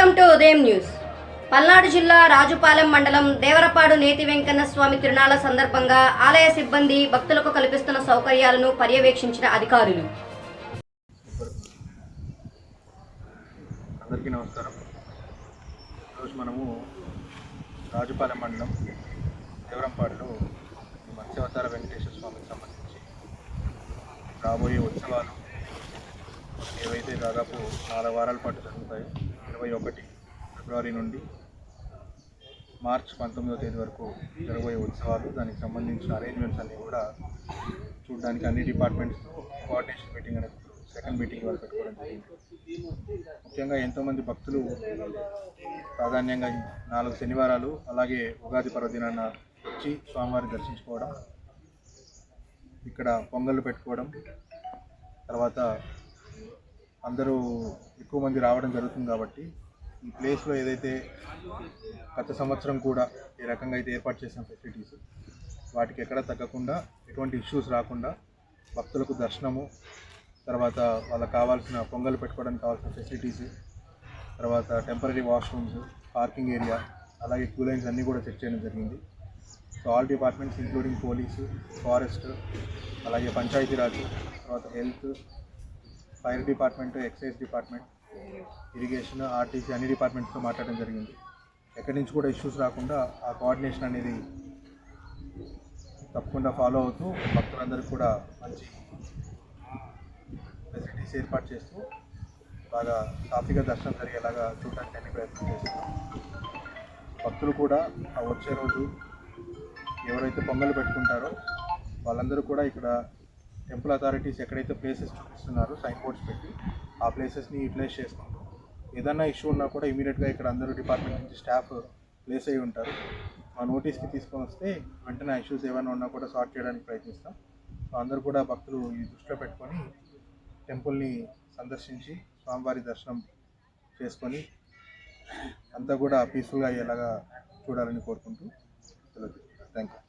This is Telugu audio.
వెల్కమ్ టు ఉదయం న్యూస్. పల్నాడు జిల్లా రాజుపాలెం మండలం దేవరపాడు నేతి వెంకన్న స్వామి తిరునాళ్ల సందర్భంగా ఆలయ సిబ్బంది భక్తులకు కల్పిస్తున్న సౌకర్యాలను పర్యవేక్షించిన అధికారులు. అందరికీ నమస్కారం. ఈరోజు మనము రాజుపాలెం మండలం దేవరంపాడులో మత్స్యావతార వెంకటేశ్వర స్వామికి సంబంధించి రాబోయే ఉత్సవాలు ఏవైతే దాదాపు 4 వారాల పాటు జరుగుతాయో 21 ఫిబ్రవరి నుండి మార్చ్ 19వ తేదీ వరకు జరగబోయే ఉత్సవాలు, దానికి సంబంధించిన అరేంజ్మెంట్స్ అన్నీ కూడా చూడడానికి అన్ని డిపార్ట్మెంట్స్తో కోఆర్డినేషన్ మీటింగ్ అనేది సెకండ్ మీటింగ్ వరకు పెట్టుకోవడం జరిగింది. ముఖ్యంగా ఎంతోమంది భక్తులు ప్రాధాన్యంగా 4 శనివారాలు అలాగే ఉగాది పర్వదినాన వచ్చి స్వామివారిని దర్శించుకోవడం, ఇక్కడ పొంగళ్ళు పెట్టుకోవడం, తర్వాత అందరూ ఎక్కువ మంది రావడం జరుగుతుంది. కాబట్టి ఈ ప్లేస్లో ఏదైతే గత సంవత్సరం కూడా ఏ రకంగా అయితే ఏర్పాటు చేసిన ఫెసిలిటీస్ వాటికి ఎక్కడ తగ్గకుండా, ఎటువంటి ఇష్యూస్ రాకుండా భక్తులకు దర్శనము, తర్వాత వాళ్ళకి కావాల్సిన పొంగల్ పెట్టుకోవడానికి కావాల్సిన ఫెసిలిటీస్, తర్వాత టెంపరీ వాష్రూమ్స్, పార్కింగ్ ఏరియా, అలాగే క్యూ లైన్స్ అన్నీ కూడా చెక్ చేయడం జరిగింది. So all departments including police, forest, అలాగే పంచాయతీరాజ్, తర్వాత health, fire department, excise department, irrigation, RTC అన్ని డిపార్ట్మెంట్స్తో మాట్లాడడం జరిగింది. ఎక్కడి నుంచి కూడా ఇష్యూస్ రాకుండా ఆ కోఆర్డినేషన్ అనేది తప్పకుండా ఫాలో అవుతూ భక్తులందరికీ కూడా మంచి ఫెసిలిటీస్ ఏర్పాటు చేస్తూ బాగా సాఫీగా దర్శనం జరిగేలాగా చూడడానికి అన్ని ప్రయత్నం చేస్తున్నాం. భక్తులు కూడా ఆ వచ్చే రోజు ఎవరైతే పొంగలు పెట్టుకుంటారో వాళ్ళందరూ కూడా ఇక్కడ టెంపుల్ అథారిటీస్ ఎక్కడైతే ప్లేసెస్ చూపిస్తున్నారో సైన్ బోర్డ్స్ పెట్టి ఆ ప్లేసెస్ని యూటిలైజ్ చేసుకుంటాం. ఏదన్నా ఇష్యూ ఉన్నా కూడా ఇమీడియట్గా ఇక్కడ అందరూ డిపార్ట్మెంట్ నుంచి స్టాఫ్ ప్లేస్ అయ్యి ఉంటారు. ఆ నోటీస్కి తీసుకొని వస్తే వెంటనే ఇష్యూస్ ఏమైనా ఉన్నా కూడా సార్ట్ చేయడానికి ప్రయత్నిస్తాం. సో అందరూ కూడా భక్తులు ఈ దృష్టిలో పెట్టుకొని టెంపుల్ని సందర్శించి స్వామివారి దర్శనం చేసుకొని అంతా కూడా పీస్ఫుల్గా అయ్యేలాగా చూడాలని కోరుకుంటూ థ్యాంక్ యూ.